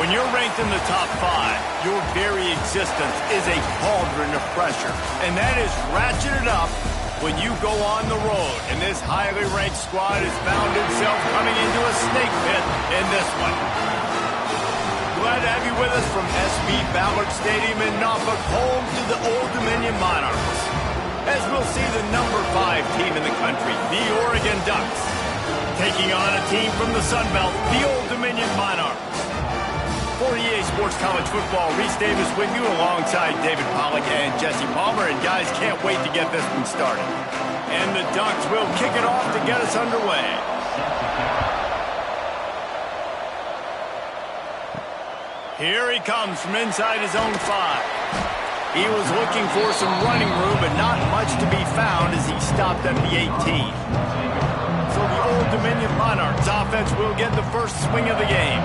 When you're ranked in the top 5, your very existence is a cauldron of pressure. And that is ratcheted up when you go on the road. And this highly ranked squad has found itself coming into a snake pit in this one. Glad to have you with us from SB Ballard Stadium in Norfolk, home to the Old Dominion Monarchs. As we'll see the number 5 team in the country, the Oregon Ducks, taking on a team from the Sun Belt, the Old Dominion Monarchs. For EA Sports College Football, Reese Davis with you alongside David Pollack and Jesse Palmer. And guys, can't wait to get this one started. And the Ducks will kick it off to get us underway. Here he comes from inside his own 5. He was looking for some running room, but not much to be found as he stopped at the 18. So the Old Dominion Monarchs offense will get the first swing of the game.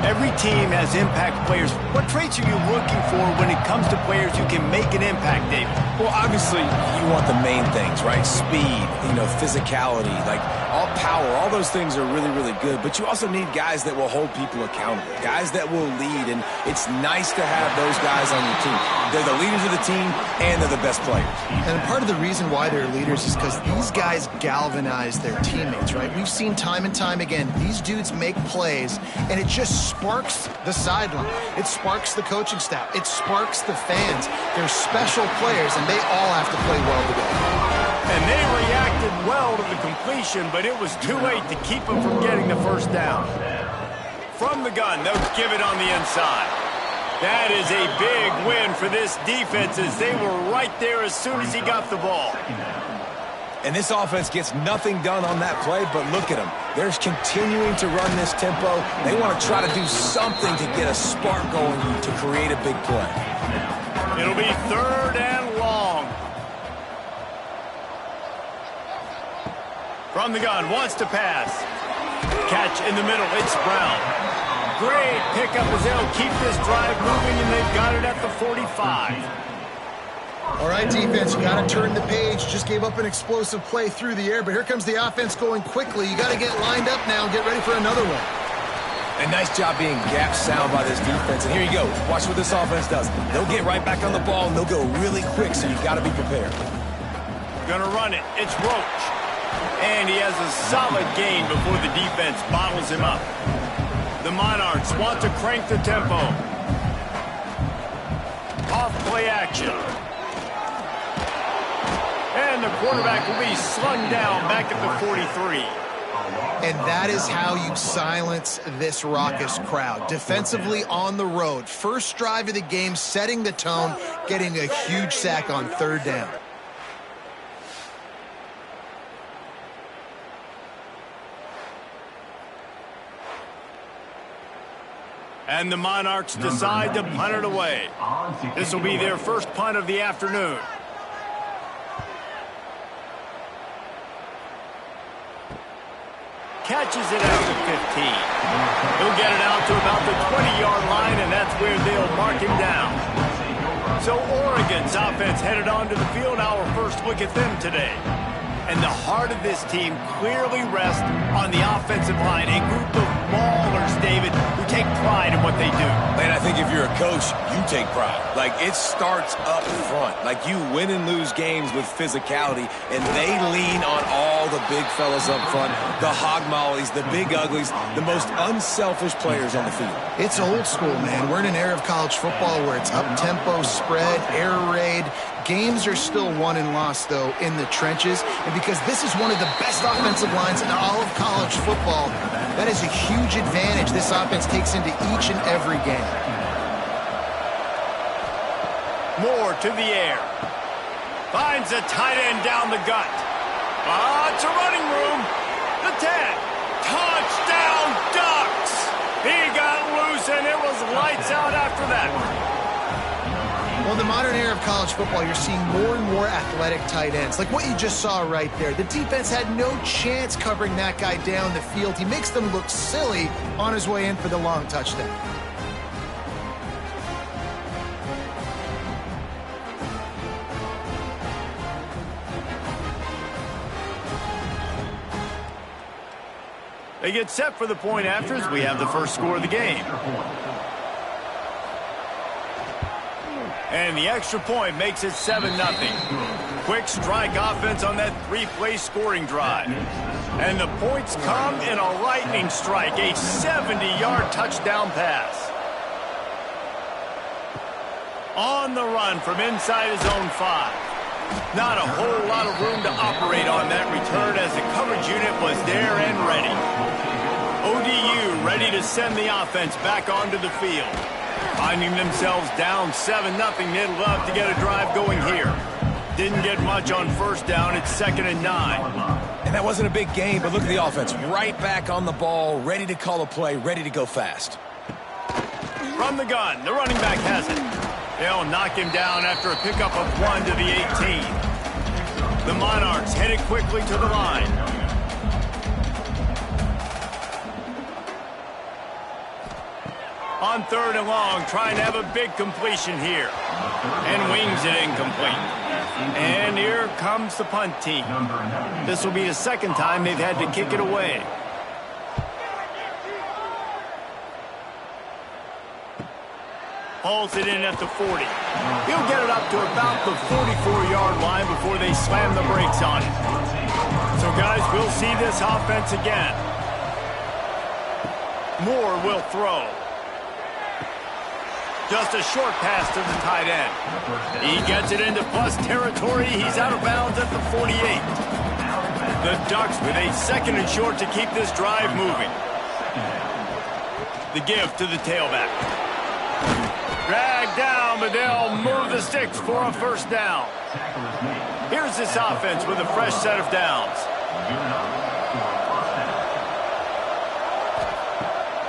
Every team has impact players. What traits are you looking for when it comes to players who can make an impact, David? Well, obviously, you want the main things, right? Speed, physicality, like all power, all those things are really, really good. But you also need guys that will hold people accountable, guys that will lead. And it's nice to have those guys on your team. They're the leaders of the team, and they're the best players. And part of the reason why they're leaders is because these guys galvanize their teammates, right? We've seen time and time again, these dudes make plays, and it just sparks the sideline. It sparks the coaching staff. It sparks the fans. They're special players, and they all have to play well together. And they reacted well to the completion, but it was too late to keep them from getting the first down. From the gun, they'll give it on the inside. That is a big win for this defense as they were right there as soon as he got the ball. And this offense gets nothing done on that play, but look at them. They're continuing to run this tempo. They want to try to do something to get a spark going to create a big play. It'll be 3rd and long. From the gun, wants to pass. Catch in the middle, it's Brown. Great pickup as they'll keep this drive moving, and they've got it at the 45. All right, defense, you got to turn the page. Just gave up an explosive play through the air, but here comes the offense going quickly. You got to get lined up now and get ready for another one. A nice job being gap sound by this defense. And here you go. Watch what this offense does. They'll get right back on the ball, and they'll go really quick, so you got to be prepared. Gonna run it. It's Roach. And he has a solid gain before the defense bottles him up. The Monarchs want to crank the tempo. Off play action. And the quarterback will be slung down back at the 43. And that is how you silence this raucous crowd. Defensively on the road. First drive of the game, setting the tone, getting a huge sack on 3rd down. And the Monarchs decide to punt it away. This will be their first punt of the afternoon. Catches it out to 15. He'll get it out to about the 20-yard line, and that's where they'll mark him down. So Oregon's offense headed onto the field. Our first look at them today. And the heart of this team clearly rests on the offensive line. A group of maulers, David, who take pride in what they do. Man, I think if you're a coach, you take pride. Like, it starts up front. Like, you win and lose games with physicality, and they lean on all the big fellas up front, the hog mollies, the big uglies, the most unselfish players on the field. It's old school, man. We're in an era of college football where it's up-tempo, spread, air raid. Games are still won and lost, though, in the trenches. And because this is one of the best offensive lines in all of college football, that is a huge advantage this offense takes into each and every game. Moore to the air. Finds a tight end down the gut. It's a running room. The 10. Touchdown, Ducks! He got loose, and it was lights out after that. Well, in the modern era of college football, you're seeing more and more athletic tight ends, like what you just saw right there. The defense had no chance covering that guy down the field. He makes them look silly on his way in for the long touchdown. They get set for the point afters. We have the first score of the game. And the extra point makes it 7-0. Quick strike offense on that three-play scoring drive. And the points come in a lightning strike, a 70-yard touchdown pass. On the run from inside his own 5. Not a whole lot of room to operate on that return as the coverage unit was there and ready. ODU ready to send the offense back onto the field. Finding themselves down 7-0, they'd love to get a drive going here. Didn't get much on first down. It's 2nd and 9. And that wasn't a big gain, but look at the offense. Right back on the ball, ready to call a play, ready to go fast. From the gun, the running back has it. They'll knock him down after a pickup of 1 to the 18. The Monarchs headed quickly to the line. On 3rd and long, trying to have a big completion here. And wings it incomplete. And here comes the punt team. This will be the 2nd time they've had to kick it away. Hauls it in at the 40. He'll get it up to about the 44-yard line before they slam the brakes on it. So, guys, we'll see this offense again. Moore will throw. Just a short pass to the tight end. He gets it into plus territory. He's out of bounds at the 48. The Ducks with a 2nd and short to keep this drive moving. The give to the tailback. Dragged down, but they'll move the sticks for a first down. Here's this offense with a fresh set of downs.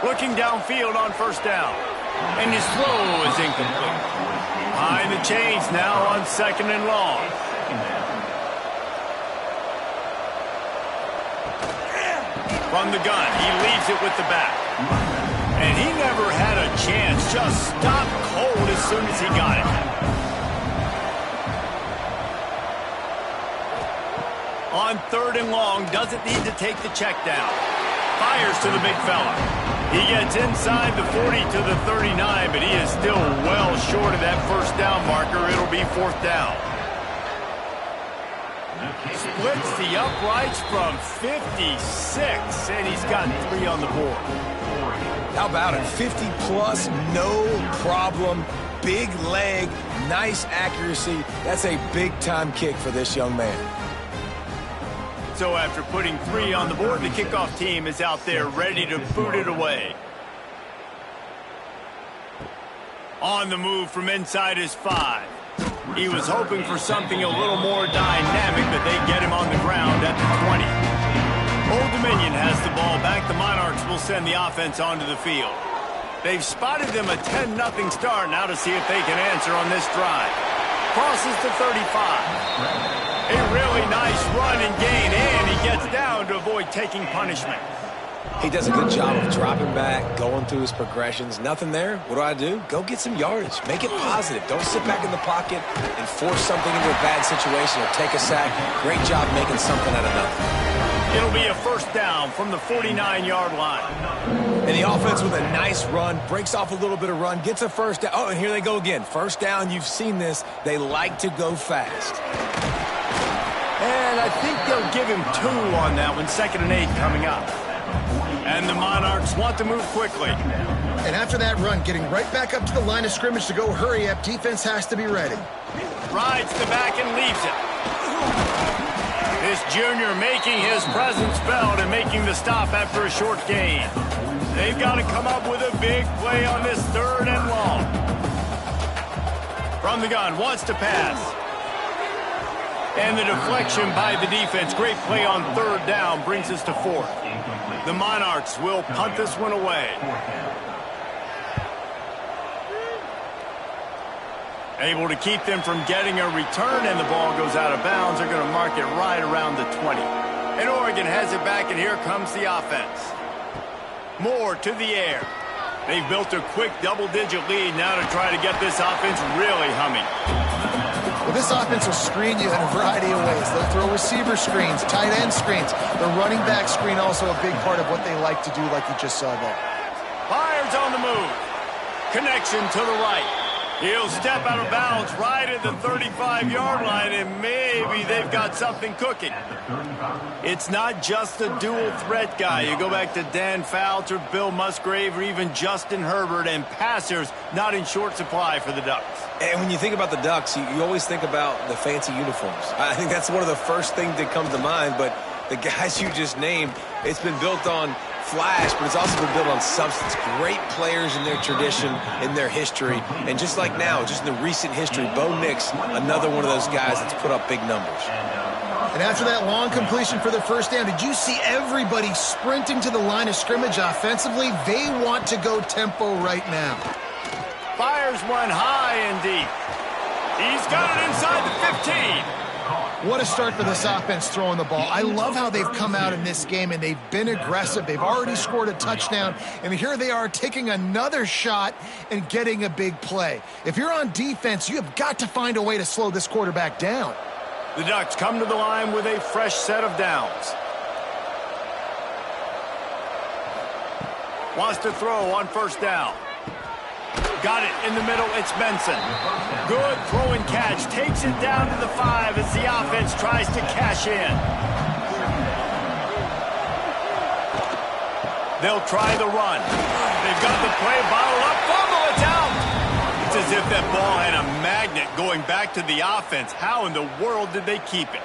Looking downfield on first down. And his throw is incomplete. Behind the chains now on 2nd and long. From the gun, he leaves it with the back. And he never had a chance, just stopped cold as soon as he got it. On 3rd and long, doesn't need to take the check down. Fires to the big fella. He gets inside the 40 to the 39, but he is still well short of that first down marker. It'll be 4th down. Splits the uprights from 56, and he's got 3 on the board. How about it? 50-plus, no problem. Big leg, nice accuracy. That's a big-time kick for this young man. So after putting 3 on the board, the kickoff team is out there ready to boot it away. On the move from inside his 5. He was hoping for something a little more dynamic, but they get him on the ground at the 20. Old Dominion has the ball back. The Monarchs will send the offense onto the field. They've spotted them a 10-0 start now to see if they can answer on this drive. Crosses to 35. A really nice run and gain, and he gets down to avoid taking punishment. He does a good job of dropping back, going through his progressions. Nothing there. What do? Go get some yardage. Make it positive. Don't sit back in the pocket and force something into a bad situation or take a sack. Great job making something out of nothing. It'll be a first down from the 49-yard line. And the offense with a nice run, breaks off a little bit of run, gets a first down. Oh, and here they go again. First down, you've seen this. They like to go fast. And I think they'll give him 2 on that one. 2nd and 8 coming up. And the Monarchs want to move quickly. And after that run, getting right back up to the line of scrimmage to go hurry up, defense has to be ready. Rides the back and leaves it. This junior making his presence felt and making the stop after a short gain. They've got to come up with a big play on this 3rd and long. From the gun, wants to pass. And the deflection by the defense. Great play on 3rd down brings us to 4th. The Monarchs will punt this one away. Able to keep them from getting a return, and the ball goes out of bounds. They're going to mark it right around the 20. And Oregon has it back, and here comes the offense. Moore to the air. They've built a quick double-digit lead now to try to get this offense really humming. Well, this offense will screen you in a variety of ways. They'll throw receiver screens, tight end screens. The running back screen also a big part of what they like to do, like you just saw there. Fires on the move. Connection to the right. He'll step out of bounds right at the 35-yard line, and maybe they've got something cooking. It's not just a dual threat guy. You go back to Dan Fouts or Bill Musgrave or even Justin Herbert, and passers not in short supply for the Ducks. And when you think about the Ducks, you always think about the fancy uniforms. I think that's one of the first things that comes to mind, but the guys you just named, it's been built on flash, but it's also been built on substance. Great players in their tradition, in their history, and just like now, just in the recent history, Bo Nix, another one of those guys that's put up big numbers. And after that long completion for the first down, did you see everybody sprinting to the line of scrimmage offensively? They want to go tempo right now. Fires one high and deep. He's got it inside the 15. What a start for this offense throwing the ball. I love how they've come out in this game, and they've been aggressive. They've already scored a touchdown, and here they are taking another shot and getting a big play. If you're on defense, you have got to find a way to slow this quarterback down. The Ducks come to the line with a fresh set of downs. Wants to throw on first down. Got it in the middle. It's Benson. Good throw and catch. Takes it down to the 5 as the offense tries to cash in. They'll try the run. They've got the play bottled up. Fumble. It's out. It's as if that ball had a magnet going back to the offense. How in the world did they keep it?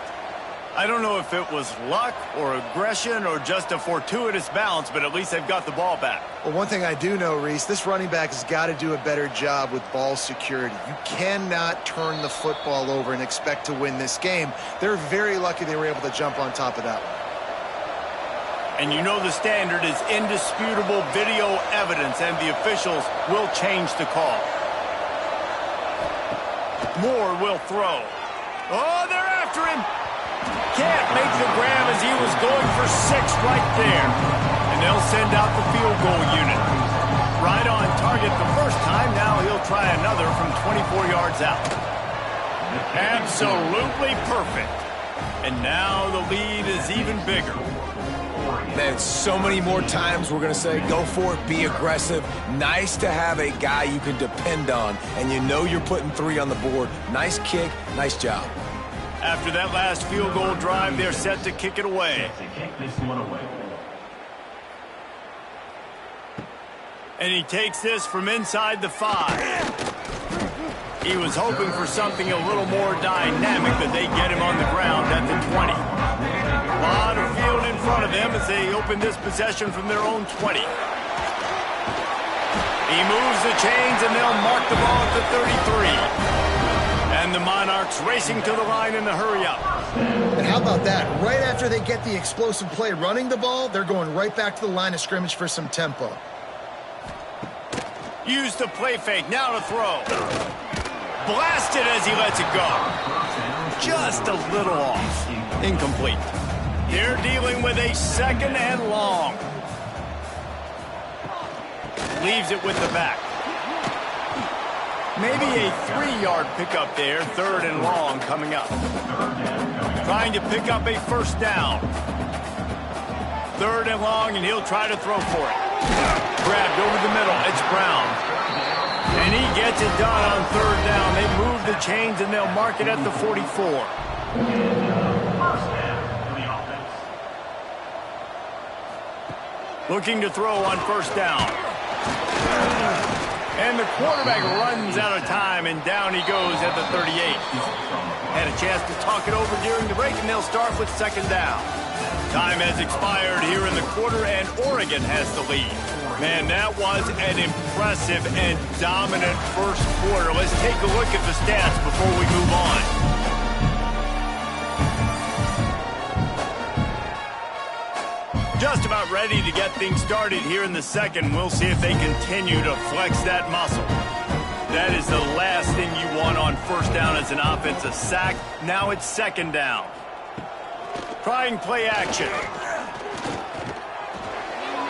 I don't know if it was luck or aggression or just a fortuitous bounce, but at least they've got the ball back. Well, one thing I do know, Reese, this running back has got to do a better job with ball security. You cannot turn the football over and expect to win this game. They're very lucky they were able to jump on top of that one. And you know the standard is indisputable video evidence, and the officials will change the call. Moore will throw. Oh, they're after him. Can't make the grab as he was going for 6 right there. And they'll send out the field goal unit. Right on target the first time. Now he'll try another from 24 yards out. Absolutely perfect. And now the lead is even bigger. Man, so many more times we're going to say, go for it, be aggressive. Nice to have a guy you can depend on, and you know you're putting 3 on the board. Nice kick, nice job. After that last field goal drive, they're set to kick it away. And he takes this from inside the 5. He was hoping for something a little more dynamic, but they get him on the ground at the 20. A lot of field in front of them as they open this possession from their own 20. He moves the chains, and they'll mark the ball at the 33. And the Monarchs racing to the line in the hurry-up. And how about that? Right after they get the explosive play running the ball, they're going right back to the line of scrimmage for some tempo. Use the play fake. Now to throw. Blasted as he lets it go. Just a little off. Incomplete. They're dealing with a 2nd and long. Leaves it with the back. Maybe a 3-yard pickup there. 3rd and long coming up. Trying to pick up a first down. 3rd and long, and he'll try to throw for it. Grabbed over the middle. It's Brown. And he gets it done on 3rd down. They move the chains, and they'll mark it at the 44. Looking to throw on first down. And the quarterback runs out of time, and down he goes at the 38. Had a chance to talk it over during the break, and they'll start with 2nd down. Time has expired here in the quarter, and Oregon has the lead. Man, that was an impressive and dominant first quarter. Let's take a look at the stats before we move on. Just about ready to get things started here in the second. We'll see if they continue to flex that muscle. That is the last thing you want on first down as an offense, a sack. Now it's 2nd down. Trying play action.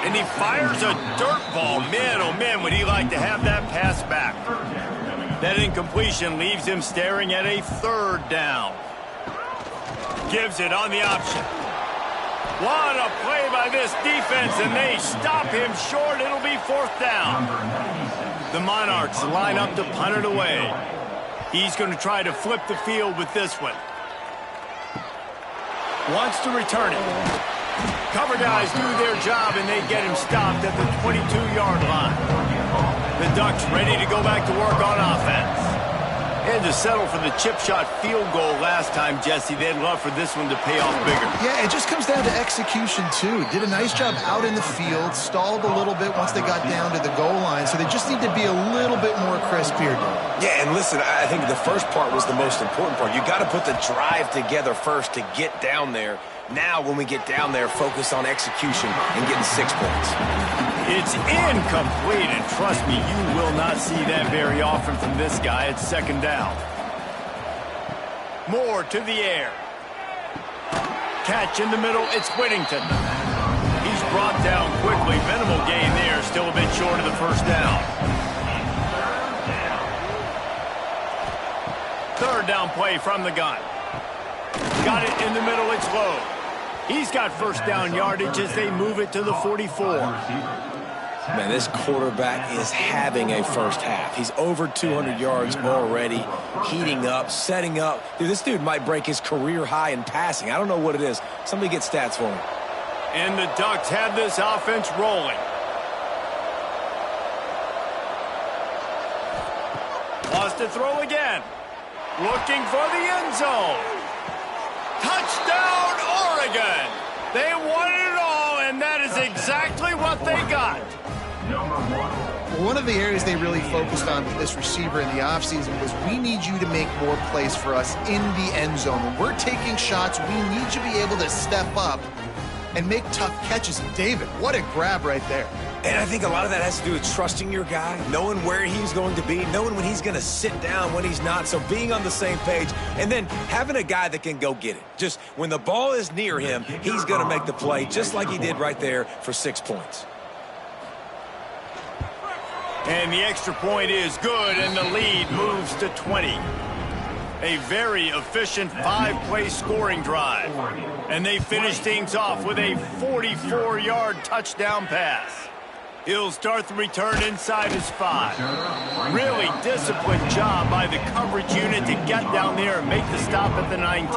And he fires a dirt ball. Man, oh man, would he like to have that pass back. That incompletion leaves him staring at a 3rd down. Gives it on the option. What a play by this defense, and they stop him short. It'll be 4th down. The Monarchs line up to punt it away. He's going to try to flip the field with this one. Wants to return it. Cover guys do their job, and they get him stopped at the 22-yard line. The Ducks ready to go back to work on offense. Had to settle for the chip shot field goal last time, Jesse. They'd love for this one to pay off bigger. Yeah, it just comes down to execution, too. Did a nice job out in the field, stalled a little bit once they got down to the goal line, so they just need to be a little bit more crisp here. Yeah, and listen, I think the first part was the most important part. You got to put the drive together first to get down there. Now, when we get down there, focus on execution and getting 6 points. It's incomplete, and trust me, you will not see that very often from this guy. It's 2nd down. Moore to the air. Catch in the middle, it's Whittington. He's brought down quickly. Minimal gain there, still a bit short of the 1st down. 3rd down play from the gun. Got it in the middle, it's low. He's got 1st down yardage as they move it to the 44. Man, this quarterback is having a first half. He's over 200 yards already, heating up, setting up. Dude, this dude might break his career high in passing. I don't know what it is. Somebody get stats for him. And the Ducks have this offense rolling. Lost to throw again. Looking for the end zone. Touchdown, Oregon! They won it all, and that is exactly what they got. One of the areas they really focused on with this receiver in the offseason was we need you to make more plays for us in the end zone. When we're taking shots, we need you to be able to step up and make tough catches. David, what a grab right there. And I think a lot of that has to do with trusting your guy, knowing where he's going to be, knowing when he's going to sit down, when he's not. So being on the same page, and then having a guy that can go get it. Just when the ball is near him, he's going to make the play, just like he did right there for 6 points. And the extra point is good, and the lead moves to 20. A very efficient 5-play scoring drive. And they finish things off with a 44-yard touchdown pass. He'll start the return inside his 5. Really disciplined job by the coverage unit to get down there and make the stop at the 19.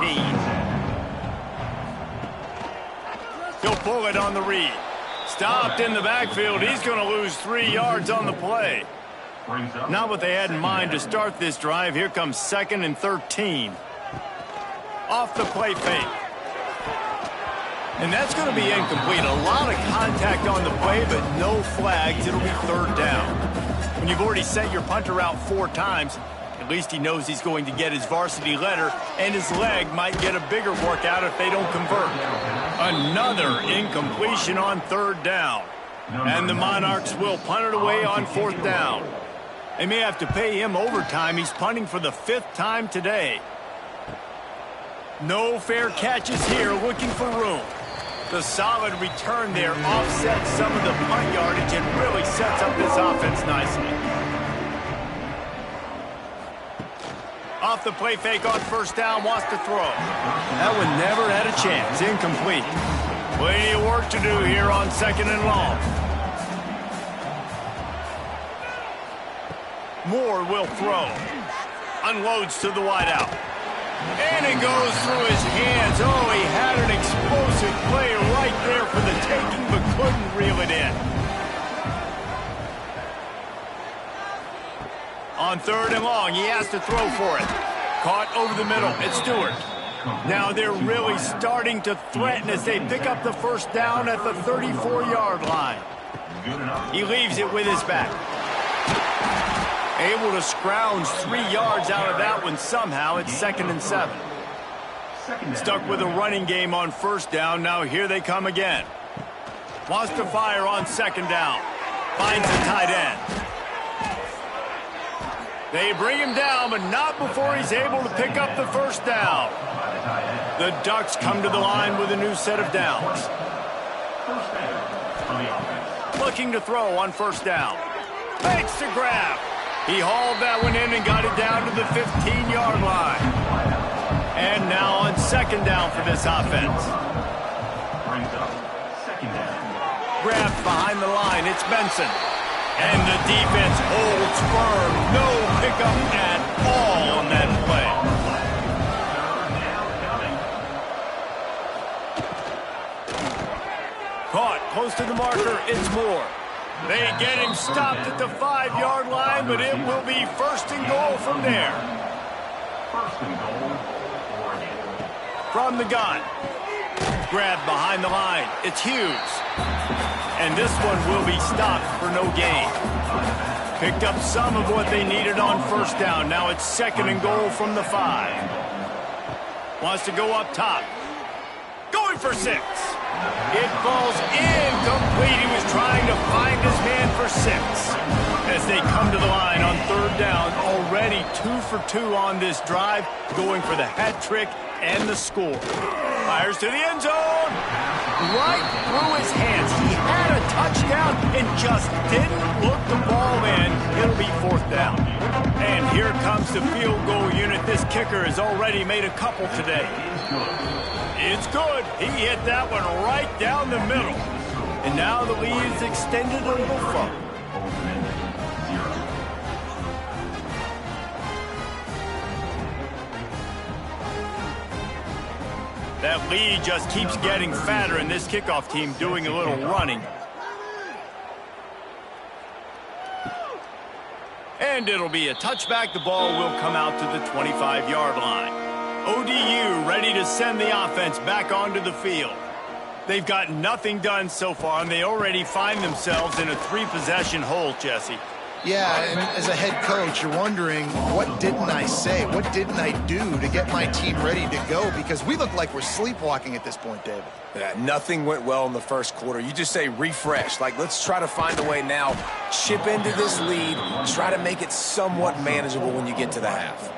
He'll pull it on the read. Stopped in the backfield. He's going to lose 3 yards on the play. Not what they had in mind to start this drive. Here comes 2nd and 13. Off the play fake. And that's going to be incomplete. A lot of contact on the play, but no flags. It'll be 3rd down. When you've already sent your punter out 4 times, at least he knows he's going to get his varsity letter, and his leg might get a bigger workout if they don't convert. Another incompletion on 3rd down. And the Monarchs will punt it away on 4th down. They may have to pay him overtime. He's punting for the 5th time today. No fair catches here, looking for room. The solid return there offsets some of the punt yardage and really sets up this offense nicely. Off the play fake on 1st down, wants to throw. That one never had a chance, incomplete. Plenty of work to do here on 2nd and long. Moore will throw. Unloads to the wideout. And it goes through his hands. Oh, he had an explosive play right there for the taking, but couldn't reel it in. On 3rd and long, he has to throw for it. Caught over the middle. It's Stewart. Now they're really starting to threaten as they pick up the 1st down at the 34-yard line. He leaves it with his back. Able to scrounge 3 yards out of that one somehow. It's 2nd and 7. Stuck with a running game on 1st down. Now here they come again. Wants to fire on 2nd down. Finds a tight end. They bring him down, but not before he's able to pick up the 1st down. The Ducks come to the line with a new set of downs. Looking to throw on 1st down. Makes the grab. He hauled that one in and got it down to the 15-yard line. And now on 2nd down for this offense. Grabbed behind the line, it's Benson. And the defense holds firm. No pickup at all on that play. Caught close to the marker, it's Moore. They get him stopped at the 5-yard line, but it will be first and goal from there. From the gun. Grabbed behind the line. It's Hughes. And this one will be stopped for no gain. Picked up some of what they needed on first down. Now it's second and goal from the 5. Wants to go up top. Going for 6. It falls incomplete. He was trying to find his man for 6. As they come to the line on third down, already 2 for 2 on this drive, going for the hat trick and the score. Fires to the end zone. Right through his hands. He had a touchdown and just didn't look the ball in. It'll be fourth down. And here comes the field goal unit. This kicker has already made a couple today. It's good. He hit that one right down the middle. And now the lead is extended a little further. That lead just keeps getting fatter, and this kickoff team doing a little running. And it'll be a touchback. The ball will come out to the 25-yard line. ODU ready to send the offense back onto the field. They've got nothing done so far, and they already find themselves in a 3-possession hole, Jesse. Yeah, and as a head coach, you're wondering, what didn't I say? What didn't I do to get my team ready to go? Because we look like we're sleepwalking at this point, David. Yeah, nothing went well in the first quarter. You just say refresh. Like, let's try to find a way now, chip into this lead, try to make it somewhat manageable when you get to the half.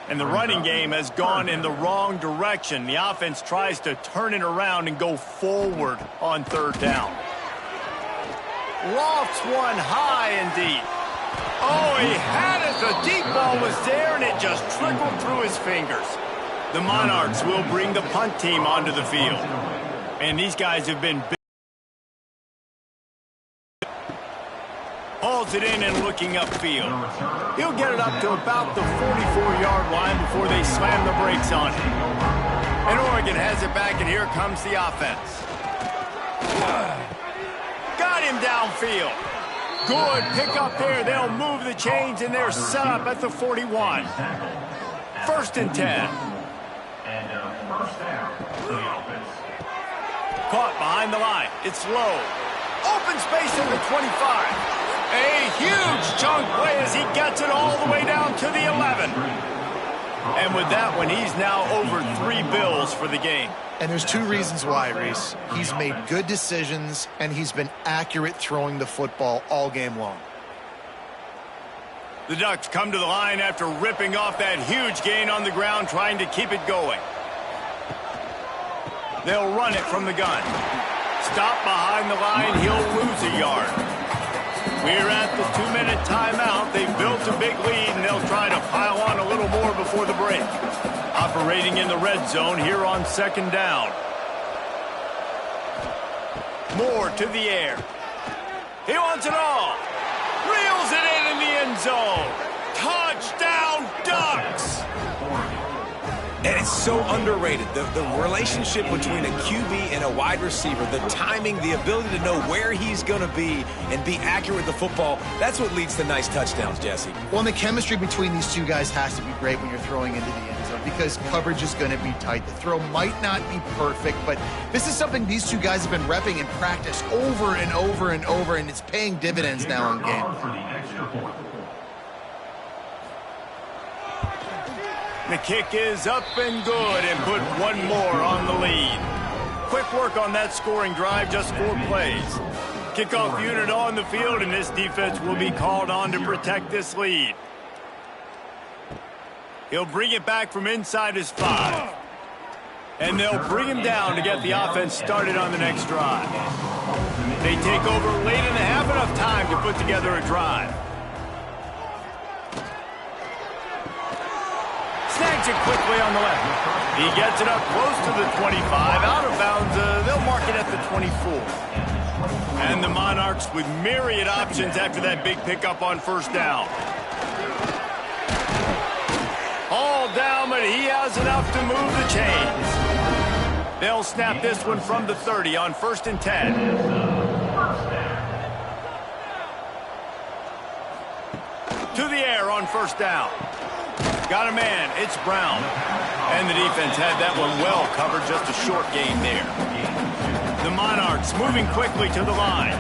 And the running game has gone in the wrong direction. The offense tries to turn it around and go forward on third down. Lofts one high and deep. Oh, he had it. The deep ball was there, and it just trickled through his fingers. The Monarchs will bring the punt team onto the field. And these guys have been big. Hauls it in and looking upfield. He'll get it up to about the 44-yard line before they slam the brakes on him. And Oregon has it back, and here comes the offense. Got him downfield. Good pick up there. They'll move the chains, and they're set up at the 41. First and 10. Caught behind the line. It's low. Open space in the 25. A huge chunk play as he gets it all the way down to the 11. And with that one, he's now over 3 bills for the game. And there's 2 reasons why, Reese. He's made good decisions, and he's been accurate throwing the football all game long. The Ducks come to the line after ripping off that huge gain on the ground, trying to keep it going. They'll run it from the gun. Stop behind the line. He'll lose a yard. We're at the 2-minute timeout. They've built a big lead, and they'll try to pile on a little more before the break. Operating in the red zone here on second down. Moore to the air. He wants it all. Reels it in the end zone. Touchdown, Ducks! And it's so underrated. The relationship between a QB and a wide receiver, the timing, the ability to know where he's going to be and be accurate with the football, that's what leads to nice touchdowns, Jesse. Well, and the chemistry between these 2 guys has to be great when you're throwing into the end zone because coverage is going to be tight. The throw might not be perfect, but this is something these 2 guys have been repping in practice over and over and over, and it's paying dividends now in game. The kick is up and good, and put 1 more on the lead. Quick work on that scoring drive, just 4 plays. Kickoff unit on the field, and this defense will be called on to protect this lead. He'll bring it back from inside his 5. And they'll bring him down to get the offense started on the next drive. They take over late and have enough time to put together a drive. Snag Finds it quickly on the left. He gets it up close to the 25. Out of bounds, they'll mark it at the 24. And the Monarchs with myriad options after that big pickup on first down. All down, but he has enough to move the chains. They'll snap this one from the 30 on 1st and 10. To the air on first down. Got a man. It's Brown. And the defense had that one well covered. Just a short gain there. The Monarchs moving quickly to the line.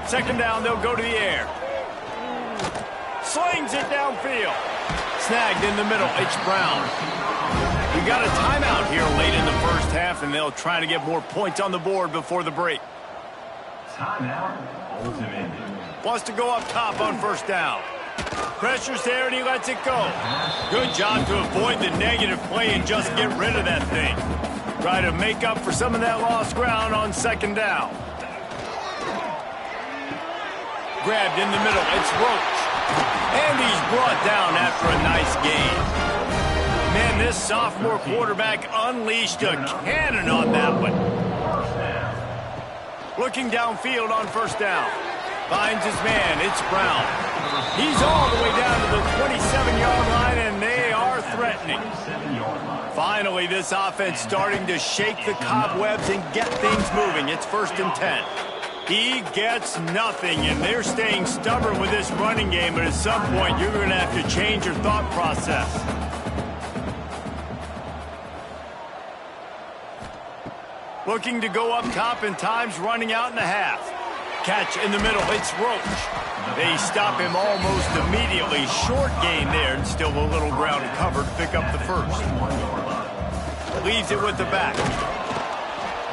2nd down, they'll go to the air. Slings it downfield. Snagged in the middle. It's Brown. We got a timeout here late in the first half, and they'll try to get more points on the board before the break. Timeout. Ultimate. Wants to go up top on first down. Pressure's there, and he lets it go. Good job to avoid the negative play and just get rid of that thing. Try to make up for some of that lost ground on 2nd down. Grabbed in the middle. It's Roach. And he's brought down after a nice gain. Man, this sophomore quarterback unleashed a cannon on that one. Looking downfield on first down. Finds his man. It's Brown. He's all the way down to the 27-yard line, and they are threatening. Finally, this offense starting to shake the cobwebs and get things moving. It's 1st and 10. He gets nothing, and they're staying stubborn with this running game, but at some point, you're going to have to change your thought process. Looking to go up top, and time's running out in the half. Catch in the middle. It's Roach. They stop him almost immediately. Short gain there, and still a little ground covered to pick up the first. Leaves it with the back.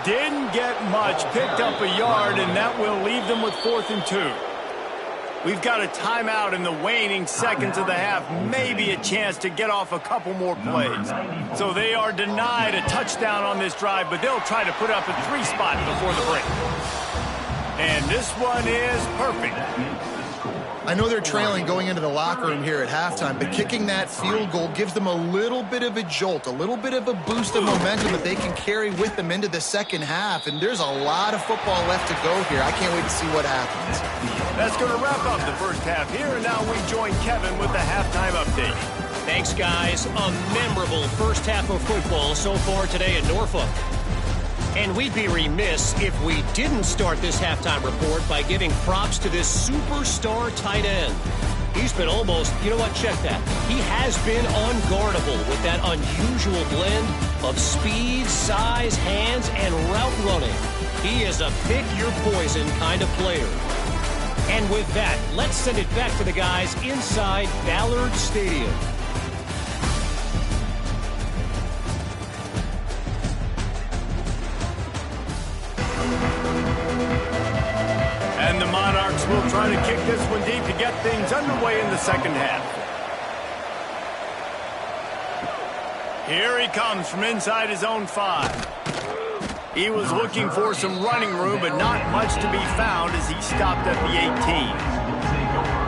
Didn't get much. Picked up a yard, and that will leave them with 4th and 2. We've got a timeout in the waning seconds of the half. Maybe a chance to get off a couple more plays. So they are denied a touchdown on this drive, but they'll try to put up a 3 spot before the break. And this one is perfect. I know they're trailing going into the locker room here at halftime, but kicking that field goal gives them a little bit of a jolt, a little bit of a boost of momentum that they can carry with them into the second half. And there's a lot of football left to go here. I can't wait to see what happens. That's going to wrap up the first half here, and now we join Kevin with the halftime update. Thanks, guys. A memorable first half of football so far today in Norfolk. And we'd be remiss if we didn't start this halftime report by giving props to this superstar tight end. He's been almost, you know what, check that. He has been unguardable with that unusual blend of speed, size, hands, and route running. He is a pick-your-poison kind of player. And with that, let's send it back to the guys inside Ballard Stadium. And the Monarchs will try to kick this one deep to get things underway in the second half. Here he comes from inside his own 5. He was looking for some running room, but not much to be found as he stopped at the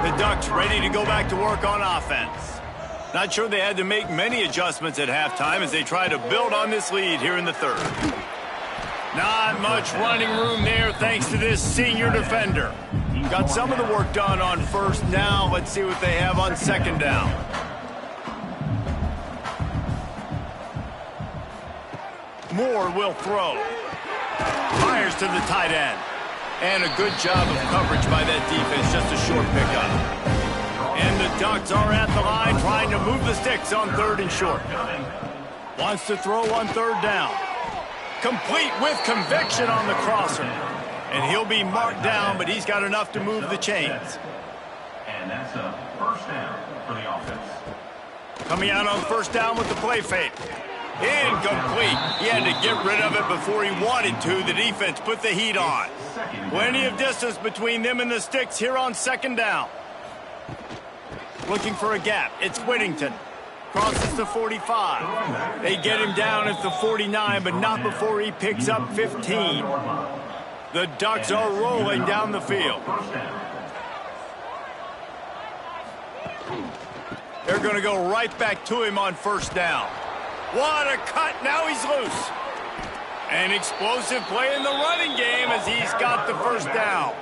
18. The Ducks ready to go back to work on offense. Not sure they had to make many adjustments at halftime as they try to build on this lead here in the third. Not much running room there thanks to this senior defender. Got some of the work done on first. Now let's see what they have on second down. Moore will throw. Fires to the tight end. And a good job of coverage by that defense. Just a short pickup. And the Ducks are at the line trying to move the sticks on 3rd and short. Wants to throw on 3rd down. Complete with conviction on the crosser. And he'll be marked down, but he's got enough to move the chains. And that's a first down for the offense. Coming out on first down with the play fake. Incomplete. He had to get rid of it before he wanted to. The defense put the heat on. Plenty of distance between them and the sticks here on second down. Looking for a gap. It's Whittington. Crosses the 45. They get him down at the 49, but not before he picks up 15. The Ducks are rolling down the field. They're going to go right back to him on first down. What a cut. Now he's loose. An explosive play in the running game as he's got the first down.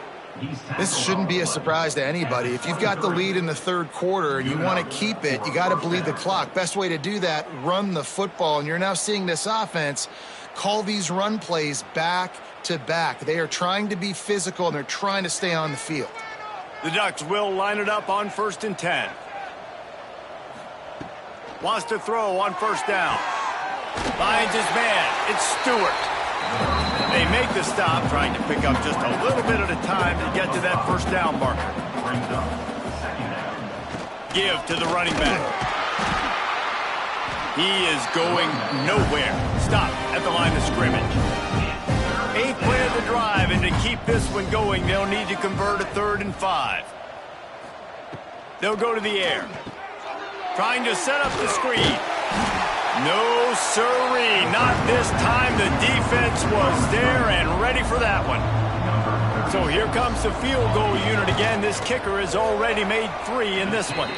This shouldn't be a surprise to anybody. If you've got the lead in the third quarter and you want to keep it, you got to bleed the clock. Best way to do that, run the football. And you're now seeing this offense call these run plays back to back. They are trying to be physical, and they're trying to stay on the field. The Ducks will line it up on 1st and 10. Wants to throw on first down. Finds his man. It's Stewart. They make the stop, trying to pick up just a little bit at a time to get to that first down marker. Give to the running back. He is going nowhere. Stop at the line of scrimmage. 8th play of the drive, and to keep this one going, they'll need to convert a 3rd and 5. They'll go to the air. Trying to set up the screen. No, sirree. Not this time. The defense was there and ready for that one. So here comes the field goal unit again. This kicker has already made 3 in this one.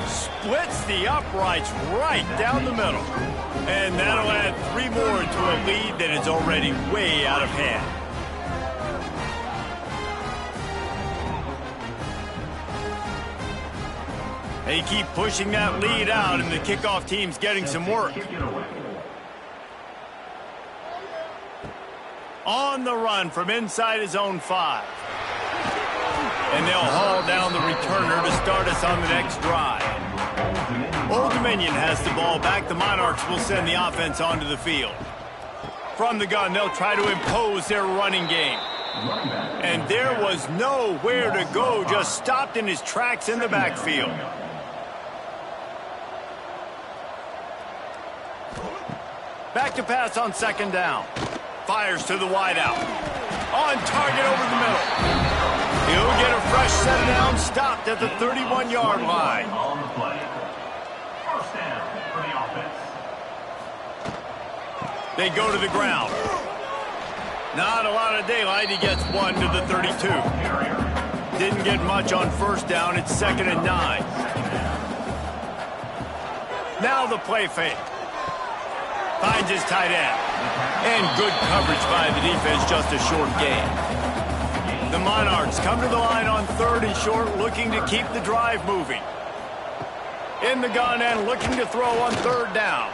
Splits the uprights right down the middle. And that'll add 3 more to a lead that is already way out of hand. They keep pushing that lead out, and the kickoff team's getting some work. On the run from inside his own 5. And they'll haul down the returner to start us on the next drive. Old Dominion has the ball back. The Monarchs will send the offense onto the field. From the gun, they'll try to impose their running game. And there was nowhere to go, just stopped in his tracks in the backfield. Back to pass on 2nd down. Fires to the wideout. On target over the middle. He'll get a fresh set down, stopped at the 31-yard line. On the play. First down for the offense. They go to the ground. Not a lot of daylight. He gets 1 to the 32. Didn't get much on first down. It's 2nd and 9. Now the play fake. Finds his tight end. And good coverage by the defense, just a short gain. The Monarchs come to the line on 3rd and short, looking to keep the drive moving. In the gun and looking to throw on 3rd down.